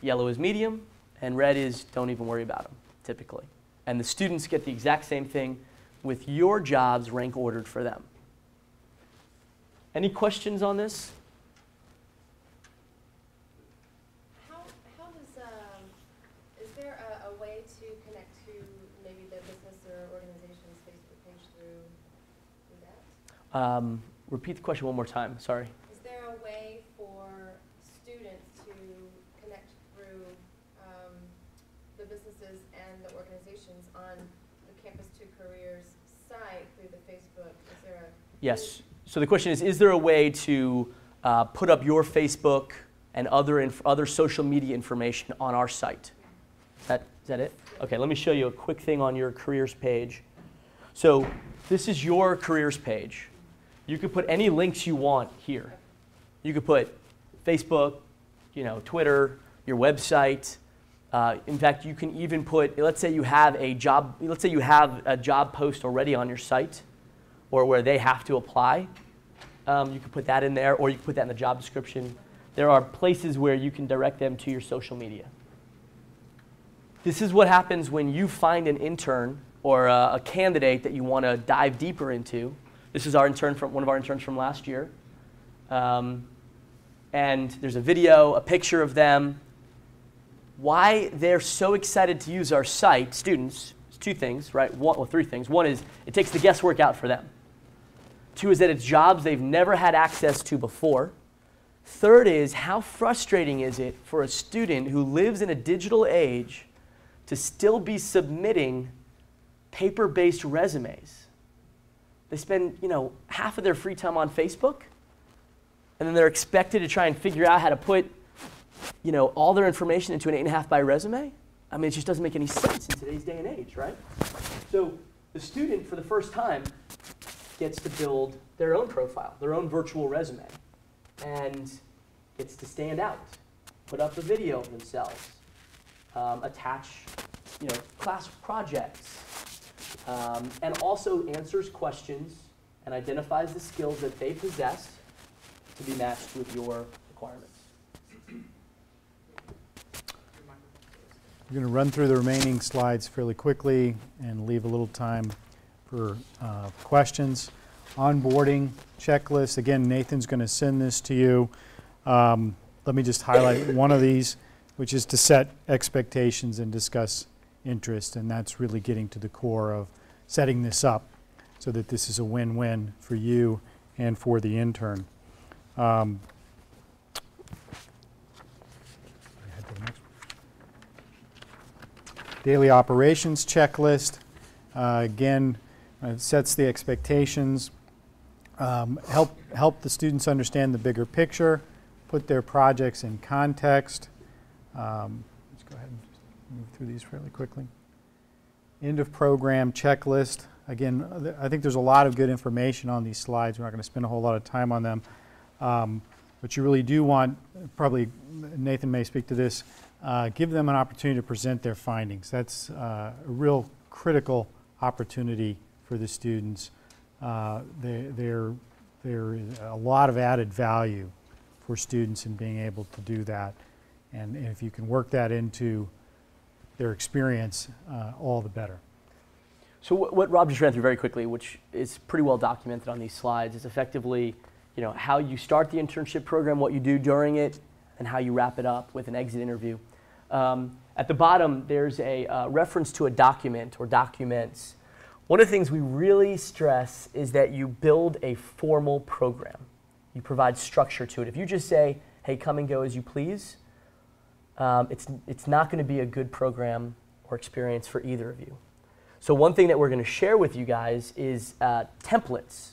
yellow is medium, and red is don't even worry about them, typically. And the students get the exact same thing with your jobs rank ordered for them. Any questions on this? Is there a way to connect to maybe the business or organization's Facebook page through that? Repeat the question one more time, sorry. Is there a way for students to connect through the businesses and the organizations on the Campus2Careers site through the Facebook? Is there a Yes. So the question is there a way to put up your Facebook and other social media information on our site? Is that it? Okay, let me show you a quick thing on your careers page. So this is your careers page. You could put any links you want here. You could put Facebook, Twitter, your website. In fact, you can even put, let's say you have a job post already on your site, or where they have to apply. You could put that in there, or you can put that in the job description. There are places where you can direct them to your social media. This is what happens when you find an intern or a candidate that you want to dive deeper into. This is one of our interns from last year. And there's a video, a picture of them. Why they're so excited to use our site, students, is 2 things, right? 3 things. 1 is it takes the guesswork out for them. 2 is that it's jobs they've never had access to before. 3rd is how frustrating is it for a student who lives in a digital age to still be submitting paper-based resumes. They spend, half of their free time on Facebook. and then they're expected to try and figure out how to put, all their information into an 8.5 by resume. I mean, it just doesn't make any sense in today's day and age, right? So the student, for the first time, gets to build their own profile, their own virtual resume, and gets to stand out, put up a video of themselves, attach, class projects, and also answers questions and identifies the skills that they possess to be matched with your requirements. We're going to run through the remaining slides fairly quickly and leave a little time for questions. Onboarding checklist. Again, Nathan's going to send this to you. Let me just highlight one of these, which is to set expectations and discuss interest. And that's really getting to the core of setting this up so that this is a win-win for you and for the intern. Daily operations checklist. Again, it sets the expectations. Help the students understand the bigger picture, put their projects in context. Let's go ahead and just move through these fairly quickly. End of program checklist. Again, I think there's a lot of good information on these slides. We're not going to spend a whole lot of time on them. But you really do want, probably Nathan may speak to this, give them an opportunity to present their findings. That's a real critical opportunity for the students. There is a lot of added value for students in being able to do that. And if you can work that into their experience, all the better. So what Rob just ran through very quickly, which is pretty well documented on these slides, is effectively how you start the internship program, what you do during it, and how you wrap it up with an exit interview. At the bottom, there's a reference to a document or documents. One of the things we really stress is that you build a formal program. You provide structure to it. If you just say, hey, come and go as you please, it's not going to be a good program or experience for either of you. So one thing that we're going to share with you guys is templates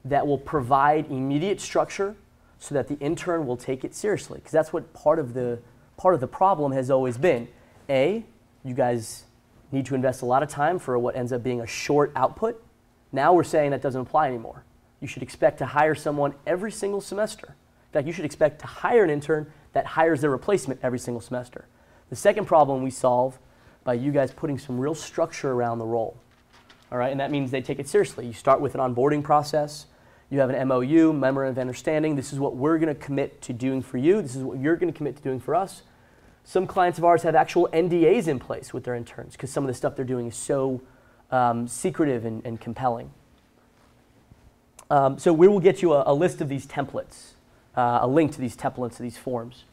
that will provide immediate structure so that the intern will take it seriously. Because that's what part of the problem has always been. You guys need to invest a lot of time for what ends up being a short output. Now we're saying that doesn't apply anymore. You should expect to hire someone every single semester. In fact, you should expect to hire an intern that hires their replacement every single semester. The second problem we solve by you guys putting some real structure around the role. All right, and that means they take it seriously. You start with an onboarding process. You have an MOU, memorandum of understanding. This is what we're going to commit to doing for you. This is what you're going to commit to doing for us. Some clients of ours have actual NDAs in place with their interns because some of the stuff they're doing is so secretive and compelling. So we will get you a list of these templates, a link to these templates, to these forms.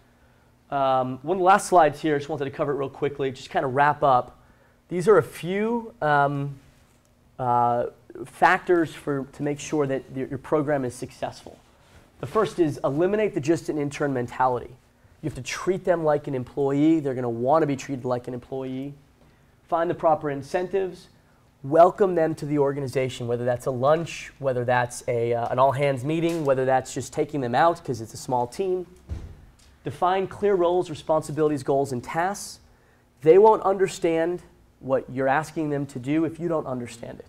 One of the last slides here, I just wanted to cover it real quickly, just kind of wrap up. These are a few factors to make sure that your program is successful. The first is eliminate the just an intern mentality. You have to treat them like an employee. They're going to want to be treated like an employee. Find the proper incentives. Welcome them to the organization, whether that's a lunch, whether that's an all-hands meeting, whether that's just taking them out because it's a small team. Define clear roles, responsibilities, goals, and tasks. They won't understand what you're asking them to do if you don't understand it.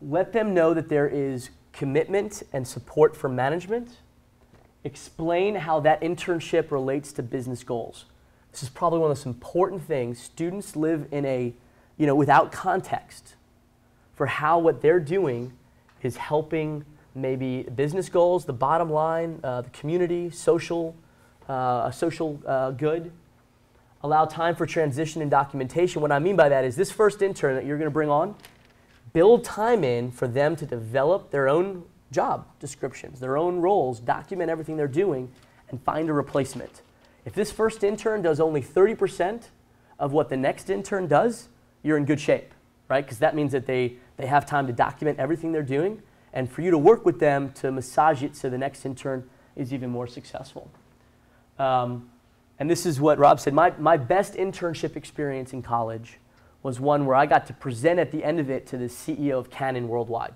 Let them know that there is commitment and support from management. Explain how that internship relates to business goals. This is probably one of the most important things. Students live in without context for how what they're doing is helping maybe business goals, the bottom line, the community, a social good. Allow time for transition and documentation. What I mean by that is this first intern that you're going to bring on, build time in for them to develop their own job descriptions, their own roles, document everything they're doing, and find a replacement. If this first intern does only 30% of what the next intern does, you're in good shape, right? Because that means that they have time to document everything they're doing and for you to work with them to massage it so the next intern is even more successful. And this is what Rob said. My best internship experience in college was one where I got to present at the end of it to the CEO of Canon worldwide.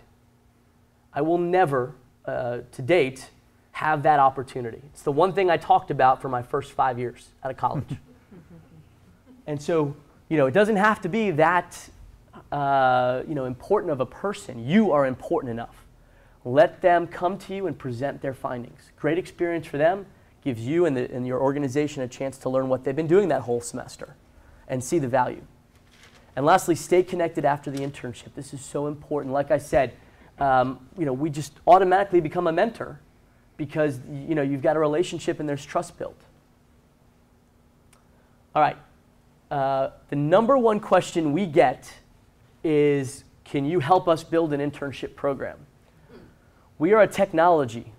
I will never, to date, have that opportunity. It's the one thing I talked about for my first 5 years out of college. And so, it doesn't have to be that, important of a person. You are important enough. Let them come to you and present their findings. Great experience for them, gives you and your organization a chance to learn what they've been doing that whole semester and see the value. And lastly, stay connected after the internship. This is so important. Like I said, we just automatically become a mentor because you've got a relationship and there's trust built. All right. The number one question we get is, can you help us build an internship program? We are a technology.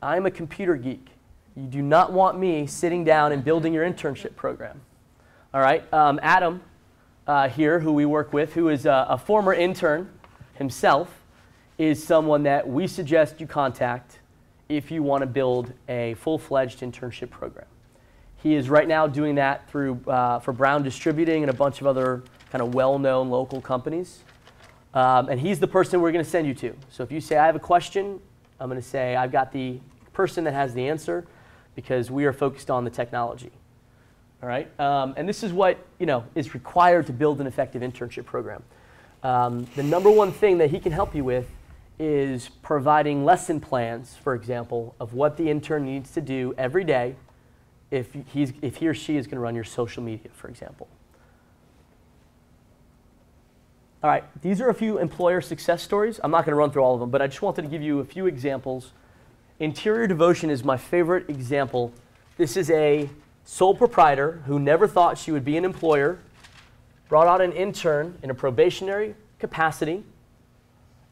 I'm a computer geek. You do not want me sitting down and building your internship program. All right. Adam here, who we work with, who is a former intern himself, is someone that we suggest you contact if you want to build a full-fledged internship program. He is right now doing that for Brown Distributing and a bunch of other kind of well-known local companies. And he's the person we're going to send you to. So if you say, I have a question, I'm going to say, I've got the person that has the answer because we are focused on the technology. All right? And this is what is required to build an effective internship program. The number one thing that he can help you with is providing lesson plans, for example, of what the intern needs to do every day if he or she is going to run your social media, for example. All right, these are a few employer success stories. I'm not going to run through all of them, but I just wanted to give you a few examples. Interior Devotion is my favorite example. This is a sole proprietor who never thought she would be an employer, brought out an intern in a probationary capacity,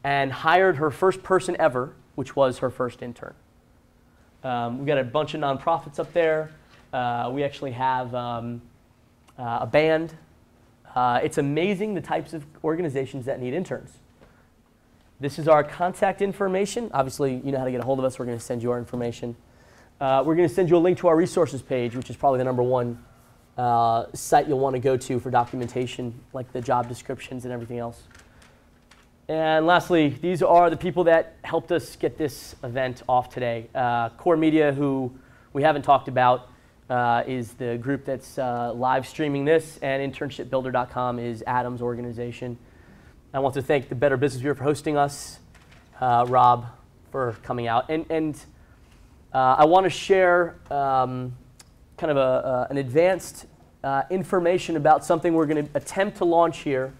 and hired her first person ever, which was her first intern. We've got a bunch of nonprofits up there. We actually have a band. It's amazing the types of organizations that need interns. This is our contact information. Obviously, you know how to get a hold of us. We're going to send you our information. We're going to send you a link to our resources page, which is probably the number one site you'll want to go to for documentation, like the job descriptions and everything else. And lastly, these are the people that helped us get this event off today. Core Media, who we haven't talked about, is the group that's live streaming this, and internshipbuilder.com is Adam's organization. I want to thank the Better Business Bureau for hosting us, Rob for coming out. And I want to share kind of an advanced information about something we're going to attempt to launch here.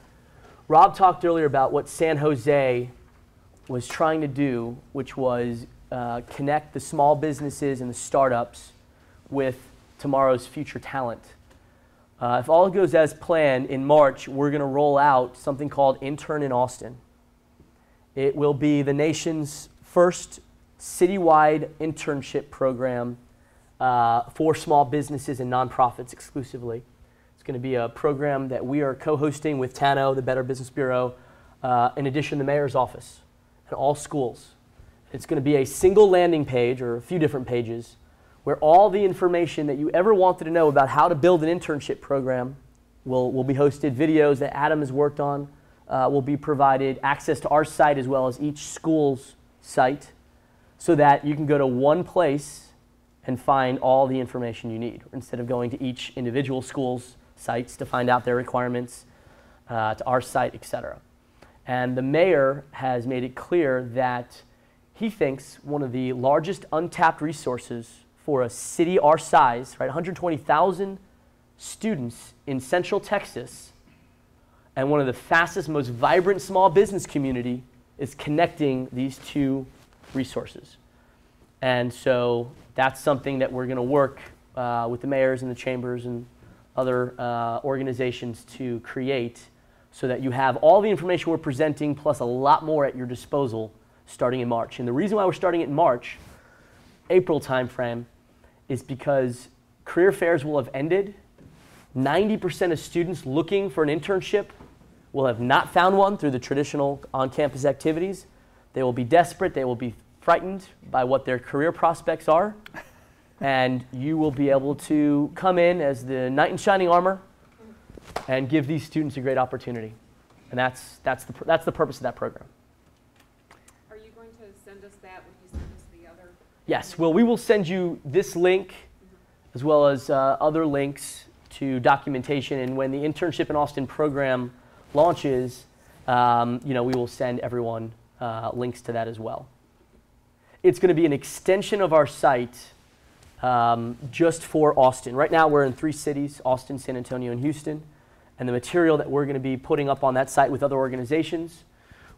Rob talked earlier about what San Jose was trying to do, which was connect the small businesses and the startups with tomorrow's future talent. If all goes as planned, in March, we're going to roll out something called Intern in Austin. It will be the nation's first citywide internship program for small businesses and nonprofits exclusively. It's going to be a program that we are co-hosting with TANO, the Better Business Bureau, in addition to the mayor's office and all schools. It's going to be a single landing page, or a few different pages, where all the information that you ever wanted to know about how to build an internship program will be hosted. Videos that Adam has worked on will be provided, access to our site as well as each school's site, so that you can go to one place and find all the information you need, instead of going to each individual school's sites to find out their requirements, to our site, etc. And the mayor has made it clear that he thinks one of the largest untapped resources for a city our size, right, 120,000 students in Central Texas, and one of the fastest, most vibrant small business community, is connecting these two resources. And so that's something that we're going to work with the mayors and the chambers and other organizations to create, so that you have all the information we're presenting plus a lot more at your disposal starting in March. And the reason why we're starting it in March, April timeframe, is because career fairs will have ended. 90% of students looking for an internship will have not found one through the traditional on-campus activities. They will be desperate. They will be frightened by what their career prospects are. And you will be able to come in as the knight in shining armor and give these students a great opportunity. And that's the purpose of that program. Are you going to Yes, well, we will send you this link as well as other links to documentation. And when the Internship in Austin program launches, we will send everyone links to that as well. It's going to be an extension of our site just for Austin. Right now we're in 3 cities, Austin, San Antonio, and Houston. And the material that we're going to be putting up on that site with other organizations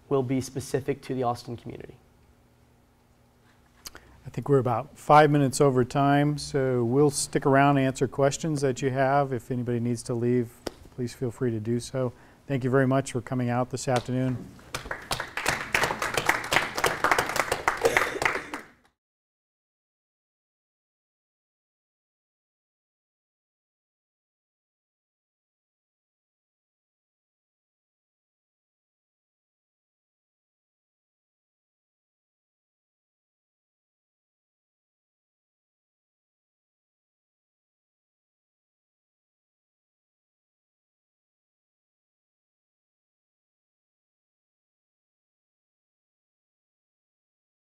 will be specific to the Austin community. I think we're about 5 minutes over time, so we'll stick around and answer questions that you have. If anybody needs to leave, please feel free to do so. Thank you very much for coming out this afternoon.